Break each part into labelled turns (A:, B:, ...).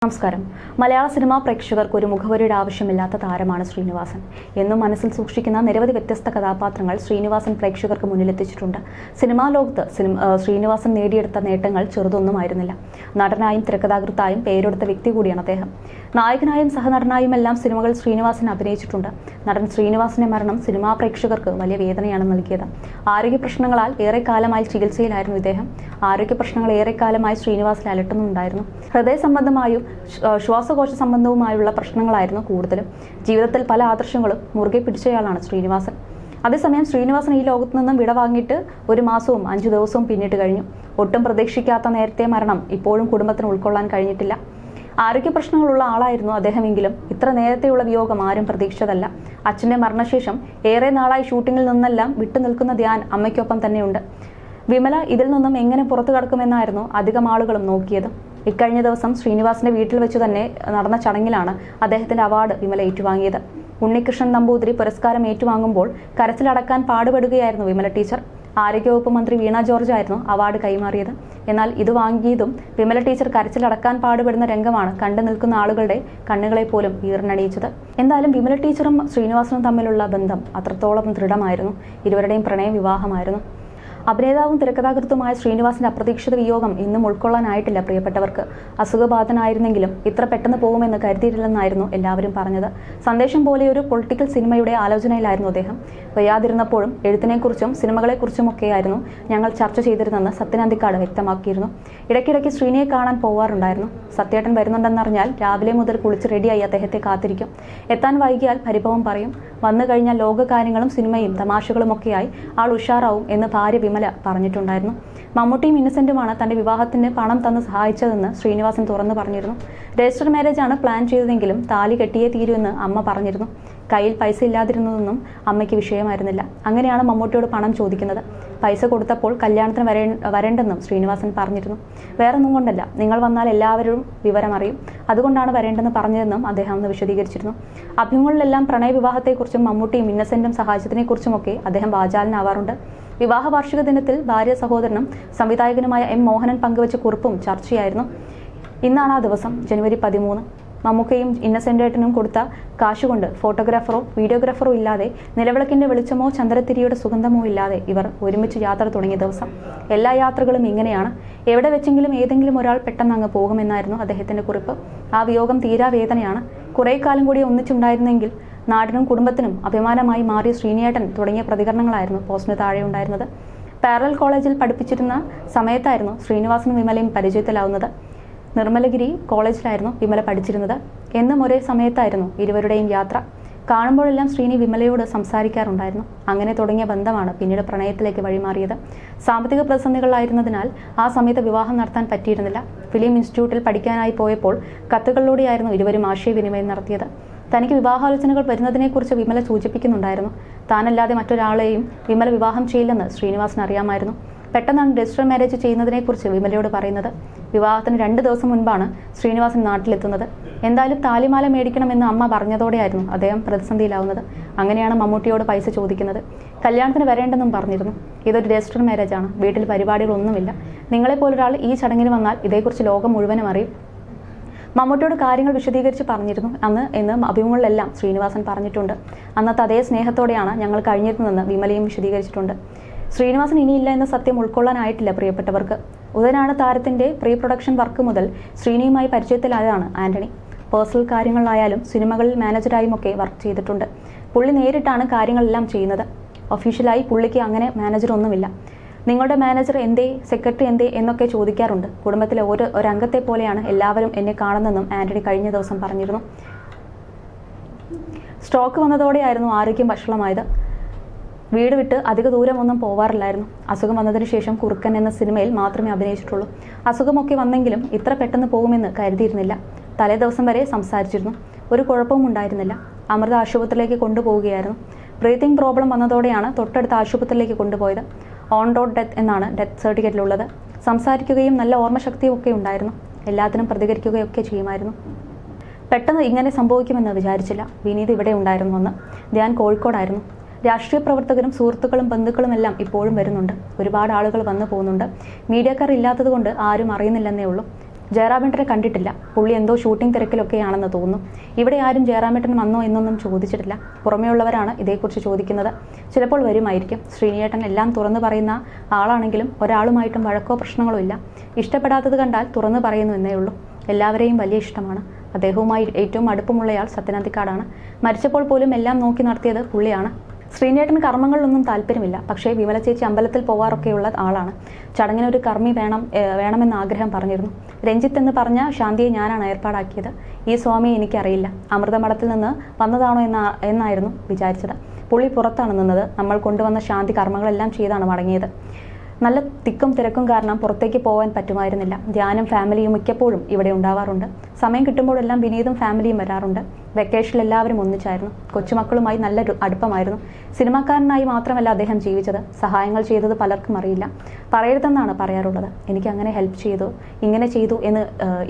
A: നമസ്കാരം. മലയാള സിനിമാ പ്രേക്ഷകർക്ക് ഒരു മുഖവരിയുടെ ആവശ്യമില്ലാത്ത താരമാണ് ശ്രീനിവാസൻ. എന്നും മനസ്സിൽ സൂക്ഷിക്കുന്ന നിരവധി വ്യത്യസ്ത കഥാപാത്രങ്ങൾ ശ്രീനിവാസൻ പ്രേക്ഷകർക്ക് മുന്നിലെത്തിച്ചിട്ടുണ്ട്. സിനിമാ ലോകത്ത് ശ്രീനിവാസൻ നേടിയെടുത്ത നേട്ടങ്ങൾ ചെറുതൊന്നുമായിരുന്നില്ല. നടനായും തിരക്കഥാകൃത്തായും പേരെടുത്ത വ്യക്തി കൂടിയാണ് അദ്ദേഹം. നായകനായും സഹനടനായും എല്ലാം സിനിമകൾ ശ്രീനിവാസൻ അഭിനയിച്ചിട്ടുണ്ട്. നടൻ ശ്രീനിവാസന്റെ മരണം സിനിമാ പ്രേക്ഷകർക്ക് വലിയ വേദനയാണ് നൽകിയത്. ആരോഗ്യ പ്രശ്നങ്ങളാൽ ഏറെക്കാലമായി ചികിത്സയിലായിരുന്നു ഇദ്ദേഹം. ആരോഗ്യ പ്രശ്നങ്ങൾ ഏറെക്കാലമായി ശ്രീനിവാസനെ അലട്ടുന്നുണ്ടായിരുന്നു. ഹൃദയ സംബന്ധമായും ശ്വാസകോശ സംബന്ധവുമായുള്ള പ്രശ്നങ്ങളായിരുന്നു കൂടുതലും. ജീവിതത്തിൽ പല ആദർശങ്ങളും മുറുകെ പിടിച്ചയാളാണ് ശ്രീനിവാസൻ. അതേസമയം ശ്രീനിവാസൻ ഈ ലോകത്തു നിന്നും വിടവാങ്ങിയിട്ട് 1 മാസവും 5 ദിവസവും പിന്നിട്ട് കഴിഞ്ഞു. ഒട്ടും പ്രതീക്ഷിക്കാത്ത നേരത്തെ മരണം ഇപ്പോഴും കുടുംബത്തിന് ഉൾക്കൊള്ളാൻ കഴിഞ്ഞിട്ടില്ല. ആരോഗ്യ പ്രശ്നങ്ങളുള്ള ആളായിരുന്നു അദ്ദേഹമെങ്കിലും ഇത്ര നേരത്തെയുള്ള വിയോഗം ആരും പ്രതീക്ഷിച്ചതല്ല. അച്ഛന്റെ മരണശേഷം ഏറെ നാളായി ഷൂട്ടിങ്ങിൽ നിന്നെല്ലാം വിട്ടുനിൽക്കുന്ന ധ്യാൻ അമ്മയ്ക്കൊപ്പം തന്നെയുണ്ട്. വിമല ഇതിൽ നിന്നും എങ്ങനെ പുറത്തു കടക്കുമെന്നായിരുന്നു അധികം ആളുകളും നോക്കിയത്. ഇക്കഴിഞ്ഞ ദിവസം ശ്രീനിവാസന്റെ വീട്ടിൽ വെച്ച് തന്നെ നടന്ന ചടങ്ങിലാണ് അദ്ദേഹത്തിന്റെ അവാർഡ് വിമല ഏറ്റുവാങ്ങിയത്. ഉണ്ണികൃഷ്ണൻ നമ്പൂതിരി പുരസ്കാരം ഏറ്റുവാങ്ങുമ്പോൾ കരച്ചിലടക്കാൻ പാടുപെടുകയായിരുന്നു വിമല ടീച്ചർ. ആരോഗ്യവകുപ്പ് മന്ത്രി വീണ ജോർജ് ആയിരുന്നു അവാർഡ് കൈമാറിയത്. എന്നാൽ ഇത് വാങ്ങിയതും വിമല ടീച്ചർ കരച്ചിലടക്കാൻ പാടുപെടുന്ന രംഗമാണ് കണ്ടു നിൽക്കുന്ന ആളുകളുടെ കണ്ണുകളെ പോലും ഈർന്നണിയിച്ചത്. എന്തായാലും വിമല ടീച്ചറും ശ്രീനിവാസനും തമ്മിലുള്ള ബന്ധം അത്രത്തോളം ദൃഢമായിരുന്നു. ഇരുവരുടെയും പ്രണയ വിവാഹമായിരുന്നു. അഭിനേതാവും തിരക്കഥാകൃത്തുമായ ശ്രീനിവാസന്റെ അപ്രതീക്ഷിത വിയോഗം ഇന്നും ഉൾക്കൊള്ളാനായിട്ടില്ല പ്രിയപ്പെട്ടവർക്ക്. അസുഖബാധനായിരുന്നെങ്കിലും ഇത്ര പെട്ടെന്ന് പോകുമെന്ന് കരുതിയിട്ടില്ലെന്നായിരുന്നു എല്ലാവരും പറഞ്ഞത്. സന്ദേശം പോലെ ഒരു പൊളിറ്റിക്കൽ സിനിമയുടെ ആലോചനയിലായിരുന്നു അദ്ദേഹം. വയ്യാതിരുന്നപ്പോഴും എഴുത്തിനെക്കുറിച്ചും സിനിമകളെക്കുറിച്ചുമൊക്കെയായിരുന്നു ഞങ്ങൾ ചർച്ച ചെയ്തിരുന്നെന്ന് സത്യൻ അന്തിക്കാട് വ്യക്തമാക്കിയിരുന്നു. ഇടയ്ക്കിടയ്ക്ക് ശ്രീനിയെ കാണാൻ പോവാറുണ്ടായിരുന്നു. സത്യേട്ടൻ വരുന്നുണ്ടെന്നറിഞ്ഞാൽ രാവിലെ മുതൽ കുളിച്ച് റെഡിയായി അദ്ദേഹത്തെ കാത്തിരിക്കും. എത്താൻ വൈകിയാൽ പരിഭവം പറയും. വന്നു കഴിഞ്ഞാൽ ലോകകാര്യങ്ങളും സിനിമയും തമാശകളുമൊക്കെയായി ആൾ ഉഷാറാവും എന്ന് ഭാര്യ വിമല പറഞ്ഞിട്ടുണ്ടായിരുന്നു. മമ്മൂട്ടിയും ഇന്നസെന്റുമാണ് തന്റെ വിവാഹത്തിന് പണം തന്ന് സഹായിച്ചതെന്ന് ശ്രീനിവാസൻ തുറന്നു പറഞ്ഞിരുന്നു. രജിസ്റ്റർ മാരേജാണ് പ്ലാൻ ചെയ്തതെങ്കിലും താലി കെട്ടിയേ തീരുമെന്ന് അമ്മ പറഞ്ഞിരുന്നു. കയ്യിൽ പൈസ ഇല്ലാതിരുന്നതൊന്നും അമ്മയ്ക്ക് വിഷയമായിരുന്നില്ല. അങ്ങനെയാണ് മമ്മൂട്ടിയോട് പണം ചോദിക്കുന്നത്. പൈസ കൊടുത്തപ്പോൾ കല്യാണത്തിന് വരേണ്ടെന്നും ശ്രീനിവാസൻ പറഞ്ഞിരുന്നു. വേറൊന്നും കൊണ്ടല്ല, നിങ്ങൾ വന്നാൽ എല്ലാവരും വിവരം അറിയും, അതുകൊണ്ടാണ് വരേണ്ടെന്ന് പറഞ്ഞതെന്നും അദ്ദേഹം അന്ന് വിശദീകരിച്ചിരുന്നു. അഭിമുഖങ്ങളിലെല്ലാം പ്രണയ വിവാഹത്തെക്കുറിച്ചും മമ്മൂട്ടിയും ഇന്നസെന്റും സഹായിച്ചതിനെക്കുറിച്ചുമൊക്കെ അദ്ദേഹം വാചാലനാവാറുണ്ട്. വിവാഹ വാർഷിക ദിനത്തിൽ ഭാര്യ സഹോദരനും സംവിധായകനുമായ എം മോഹനൻ പങ്കുവച്ച കുറിപ്പും ചർച്ചയായിരുന്നു. ഇന്നാണ് ആ ദിവസം, ജനുവരി 13. മമ്മൂക്കയും ഇന്നസെന്റേട്ടനും കൊടുത്ത കാശുകൊണ്ട് ഫോട്ടോഗ്രാഫറോ വീഡിയോഗ്രാഫറോ ഇല്ലാതെ, നിലവിളക്കിന്റെ വെളിച്ചമോ ചന്ദ്രത്തിരിയുടെ സുഗന്ധമോ ഇല്ലാതെ ഇവർ ഒരുമിച്ച് യാത്ര തുടങ്ങിയ ദിവസം. എല്ലാ യാത്രകളും ഇങ്ങനെയാണ്. എവിടെ വെച്ചെങ്കിലും ഏതെങ്കിലും ഒരാൾ പെട്ടെന്ന് അങ്ങ് പോകുമെന്നായിരുന്നു അദ്ദേഹത്തിന്റെ കുറിപ്പ്. ആ വിയോഗം തീരാ വേദനയാണ്. കുറേ കാലം കൂടി ഒന്നിച്ചുണ്ടായിരുന്നെങ്കിൽ നാടിനും കുടുംബത്തിനും അഭിമാനമായി മാറിയ ശ്രീനിയേട്ടൻ തുടങ്ങിയ പ്രതികരണങ്ങളായിരുന്നു പോസ്റ്റിന് താഴെ ഉണ്ടായിരുന്നത്. പാരലൽ കോളേജിൽ പഠിപ്പിച്ചിരുന്ന സമയത്തായിരുന്നു ശ്രീനിവാസനും വിമലയും പരിചയത്തിലാവുന്നത്. നിർമ്മലഗിരി കോളേജിലായിരുന്നു വിമല പഠിച്ചിരുന്നത്. എന്നും ഒരേ സമയത്തായിരുന്നു ഇരുവരുടെയും യാത്ര. കാണുമ്പോഴെല്ലാം ശ്രീനി വിമലയോട് സംസാരിക്കാറുണ്ടായിരുന്നു. അങ്ങനെ തുടങ്ങിയ ബന്ധമാണ് പിന്നീട് പ്രണയത്തിലേക്ക് വഴിമാറിയത്. സാമ്പത്തിക പ്രതിസന്ധികളായിരുന്നതിനാൽ ആ സമയത്ത് വിവാഹം നടത്താൻ പറ്റിയിരുന്നില്ല. ഫിലിം ഇൻസ്റ്റിറ്റ്യൂട്ടിൽ പഠിക്കാനായി പോയപ്പോൾ കത്തുകളിലൂടെയായിരുന്നു ഇരുവരും ആശയവിനിമയം നടത്തിയത്. തനിക്ക് വിവാഹാലോചനകൾ വരുന്നതിനെക്കുറിച്ച് വിമല സൂചിപ്പിക്കുന്നുണ്ടായിരുന്നു. താനല്ലാതെ മറ്റൊരാളെയും വിമല വിവാഹം ചെയ്യില്ലെന്ന് ശ്രീനിവാസൻ അറിയാമായിരുന്നു. പെട്ടെന്നാണ് രജിസ്റ്റർ മാരേജ് ചെയ്യുന്നതിനെക്കുറിച്ച് വിമലയോട് പറയുന്നത്. വിവാഹത്തിന് 2 ദിവസം മുൻപാണ് ശ്രീനിവാസൻ നാട്ടിലെത്തുന്നത്. എന്തായാലും താലിമാല മേടിക്കണമെന്ന് അമ്മ പറഞ്ഞതോടെയായിരുന്നു അദ്ദേഹം പ്രതിസന്ധിയിലാവുന്നത്. അങ്ങനെയാണ് മമ്മൂട്ടിയോട് പൈസ ചോദിക്കുന്നത്. കല്യാണത്തിന് വരേണ്ടെന്നും പറഞ്ഞിരുന്നു. ഇതൊരു രജിസ്റ്റർ മാരേജാണ്, വീട്ടിൽ പരിപാടികളൊന്നുമില്ല. നിങ്ങളെപ്പോലൊരാൾ ഈ ചടങ്ങിന് വന്നാൽ ഇതേക്കുറിച്ച് ലോകം മുഴുവനും അറിയും. മമ്മൂട്ടിയോട് കാര്യങ്ങൾ വിശദീകരിച്ച് പറഞ്ഞിരുന്നു എന്ന് അഭിമുഖങ്ങളിലെല്ലാം ശ്രീനിവാസൻ പറഞ്ഞിട്ടുണ്ട്. അന്നത്തെ അതേ സ്നേഹത്തോടെയാണ് ഞങ്ങൾ കഴിഞ്ഞിരുന്നതെന്ന് വിമലയും വിശദീകരിച്ചിട്ടുണ്ട്. ശ്രീനിവാസൻ ഇനിയില്ല എന്ന സത്യം ഉൾക്കൊള്ളാനായിട്ടില്ല പ്രിയപ്പെട്ടവർക്ക്. ഉദയനാണ് താരത്തിന്റെ പ്രീ പ്രൊഡക്ഷൻ വർക്ക് മുതൽ ശ്രീനിയുമായി പരിചയത്തിലായതാണ് ആന്റണി. പേഴ്സണൽ കാര്യങ്ങളിലായാലും സിനിമകളിൽ മാനേജറായുമൊക്കെ വർക്ക് ചെയ്തിട്ടുണ്ട്. പുള്ളി നേരിട്ടാണ് കാര്യങ്ങളെല്ലാം ചെയ്യുന്നത്. ഒഫീഷ്യലായി പുള്ളിക്ക് അങ്ങനെ മാനേജറൊന്നുമില്ല. നിങ്ങളുടെ മാനേജർ എന്തേ, സെക്രട്ടറി എന്തേ എന്നൊക്കെ ചോദിക്കാറുണ്ട്. കുടുംബത്തിലെ ഒരംഗത്തെ പോലെയാണ് എല്ലാവരും എന്നെ കാണുന്നതെന്നും ആന്റണി കഴിഞ്ഞ ദിവസം പറഞ്ഞിരുന്നു. സ്ട്രോക്ക് വന്നതോടെയായിരുന്നു ആരോഗ്യം വഷളമായത്. വീട് വിട്ട് അധിക ദൂരമൊന്നും പോവാറില്ലായിരുന്നു. അസുഖം വന്നതിന് ശേഷം കുറുക്കൻ എന്ന സിനിമയിൽ മാത്രമേ അഭിനയിച്ചിട്ടുള്ളൂ. അസുഖമൊക്കെ വന്നെങ്കിലും ഇത്ര പെട്ടെന്ന് പോകുമെന്ന് കരുതിയിരുന്നില്ല. തലേ ദിവസം വരെ സംസാരിച്ചിരുന്നു. ഒരു കുഴപ്പവും ഉണ്ടായിരുന്നില്ല. അമൃത ആശുപത്രിയിലേക്ക് കൊണ്ടുപോവുകയായിരുന്നു. ബ്രീത്തിങ് പ്രോബ്ലം വന്നതോടെയാണ് തൊട്ടടുത്ത ആശുപത്രിയിലേക്ക് കൊണ്ടുപോയത്. ഓൺ ഡോട്ട് ഡെത്ത് എന്നാണ് ഡെത്ത് സർട്ടിഫിക്കറ്റിലുള്ളത്. സംസാരിക്കുകയും നല്ല ഓർമ്മശക്തിയും ഒക്കെ ഉണ്ടായിരുന്നു. എല്ലാത്തിനും പ്രതികരിക്കുകയൊക്കെ ചെയ്യുമായിരുന്നു. പെട്ടെന്ന് ഇങ്ങനെ സംഭവിക്കുമെന്ന് വിചാരിച്ചില്ല. വിനീത് ഇവിടെ ഉണ്ടായിരുന്നു അന്ന്. ധ്യാൻ കോഴിക്കോടായിരുന്നു. രാഷ്ട്രീയ പ്രവർത്തകരും സുഹൃത്തുക്കളും ബന്ധുക്കളും എല്ലാം ഇപ്പോഴും വരുന്നുണ്ട്. ഒരുപാട് ആളുകൾ വന്നു പോകുന്നുണ്ട്. മീഡിയക്കാർ ഇല്ലാത്തതുകൊണ്ട് ആരും അറിയുന്നില്ലെന്നേ ഉള്ളൂ. ജയറാമേട്ടനെ കണ്ടിട്ടില്ല. പുള്ളി എന്തോ ഷൂട്ടിംഗ് തിരക്കിലൊക്കെയാണെന്ന് തോന്നുന്നു. ഇവിടെ ആരും ജയറാമേട്ടൻ വന്നോ എന്നൊന്നും ചോദിച്ചിട്ടില്ല. പുറമേയുള്ളവരാണ് ഇതേക്കുറിച്ച് ചോദിക്കുന്നത്. ചിലപ്പോൾ വരുമായിരിക്കും. ശ്രീനിയേട്ടൻ എല്ലാം തുറന്നു പറയുന്ന ആളാണെങ്കിലും ഒരാളുമായിട്ടും വഴക്കോ പ്രശ്നങ്ങളോ ഇല്ല. ഇഷ്ടപ്പെടാത്തത് കണ്ടാൽ തുറന്നു പറയുന്നു എന്നേ ഉള്ളൂ. എല്ലാവരെയും വലിയ ഇഷ്ടമാണ്. അദ്ദേഹവുമായി ഏറ്റവും അടുപ്പമുള്ളയാൾ സത്യനന്ദിക്കാടാണ്. മരിച്ചപ്പോൾ പോലും എല്ലാം നോക്കി നടത്തിയത് പുള്ളിയാണ്. ശ്രീനേട്ടന് കർമ്മങ്ങളിലൊന്നും താല്പര്യമില്ല. പക്ഷേ വിമല ചേച്ചി അമ്പലത്തിൽ പോവാറൊക്കെയുള്ള ആളാണ്. ചടങ്ങിനൊരു കർമ്മി വേണമെന്ന ആഗ്രഹം പറഞ്ഞിരുന്നു. രഞ്ജിത്ത് എന്ന് പറഞ്ഞ ശാന്തിയെ ഞാനാണ് ഏർപ്പാടാക്കിയത്. ഈ സ്വാമിയെ എനിക്കറിയില്ല. അമൃതമഠത്തിൽ നിന്ന് വന്നതാണോ എന്നായിരുന്നു വിചാരിച്ചത്. പുള്ളി പുറത്താണ് നിന്നത്. നമ്മൾ കൊണ്ടുവന്ന ശാന്തി കർമ്മങ്ങളെല്ലാം ചെയ്താണ് മടങ്ങിയത്. നല്ല തിക്കും തിരക്കും കാരണം പുറത്തേക്ക് പോകാൻ പറ്റുമായിരുന്നില്ല. ധ്യാനം ഫാമിലിയും മിക്കപ്പോഴും ഇവിടെ ഉണ്ടാവാറുണ്ട്. സമയം കിട്ടുമ്പോഴെല്ലാം വിനീതും ഫാമിലിയും വരാറുണ്ട്. വെക്കേഷനിൽ എല്ലാവരും ഒന്നിച്ചായിരുന്നു. കൊച്ചുമക്കളുമായി നല്ല അടുപ്പമായിരുന്നു. സിനിമാക്കാരനായി മാത്രമല്ല അദ്ദേഹം ജീവിച്ചത്. സഹായങ്ങൾ ചെയ്തത് പലർക്കും അറിയില്ല. പറയരുതെന്നാണ് പറയാറുള്ളത്. എനിക്ക് അങ്ങനെ ഹെൽപ്പ് ചെയ്തു, ഇങ്ങനെ ചെയ്തു എന്ന്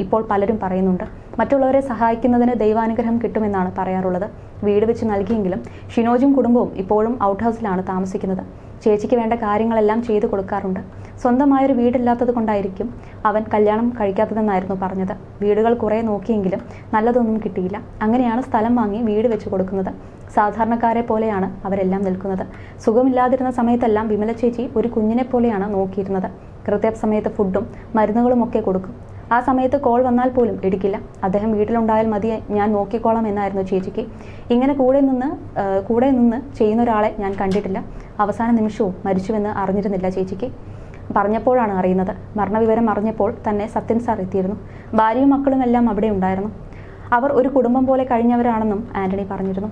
A: ഇപ്പോൾ പലരും പറയുന്നുണ്ട്. മറ്റുള്ളവരെ സഹായിക്കുന്നതിന് ദൈവാനുഗ്രഹം കിട്ടുമെന്നാണ് പറയാറുള്ളത്. വീട് വെച്ച് നൽകിയെങ്കിലും ഷിനോജും കുടുംബവും ഇപ്പോഴും ഔട്ട് ഹൗസിലാണ് താമസിക്കുന്നത്. ചേച്ചിക്ക് വേണ്ട കാര്യങ്ങളെല്ലാം ചെയ്തു കൊടുക്കാറുണ്ട്. സ്വന്തമായൊരു വീടില്ലാത്തത് കൊണ്ടായിരിക്കും അവൻ കല്യാണം കഴിക്കാത്തതെന്നായിരുന്നു പറഞ്ഞത്. വീടുകൾ കുറേ നോക്കിയെങ്കിലും നല്ലതൊന്നും കിട്ടിയില്ല. അങ്ങനെയാണ് സ്ഥലം വാങ്ങി വീട് വെച്ച് കൊടുക്കുന്നത്. സാധാരണക്കാരെ പോലെയാണ് അവരെല്ലാം നിൽക്കുന്നത്. സുഖമില്ലാതിരുന്ന സമയത്തെല്ലാം വിമല ചേച്ചി ഒരു കുഞ്ഞിനെ പോലെയാണ് നോക്കിയിരുന്നത്. കൃത്യസമയത്ത് ഫുഡും മരുന്നുകളും ഒക്കെ കൊടുക്കും. ആ സമയത്ത് കോൾ വന്നാൽ പോലും എടുക്കില്ല. അദ്ദേഹം വീട്ടിലുണ്ടായാൽ മതി, ഞാൻ നോക്കിക്കോളാം എന്നായിരുന്നു ചേച്ചിക്ക്. ഇങ്ങനെ കൂടെ നിന്ന് ചെയ്യുന്ന ഒരാളെ ഞാൻ കണ്ടിട്ടില്ല. അവസാന നിമിഷവും മരിച്ചുവെന്ന് അറിഞ്ഞിരുന്നില്ല ചേച്ചിക്ക്. പറഞ്ഞപ്പോഴാണ് അറിയുന്നത്. മരണവിവരം അറിഞ്ഞപ്പോൾ തന്നെ സത്യൻ സാർ എത്തിയിരുന്നു. ഭാര്യയും മക്കളും എല്ലാം അവിടെ ഉണ്ടായിരുന്നു. അവർ ഒരു കുടുംബം പോലെ കഴിഞ്ഞവരാണെന്നും ആന്റണി പറഞ്ഞിരുന്നു.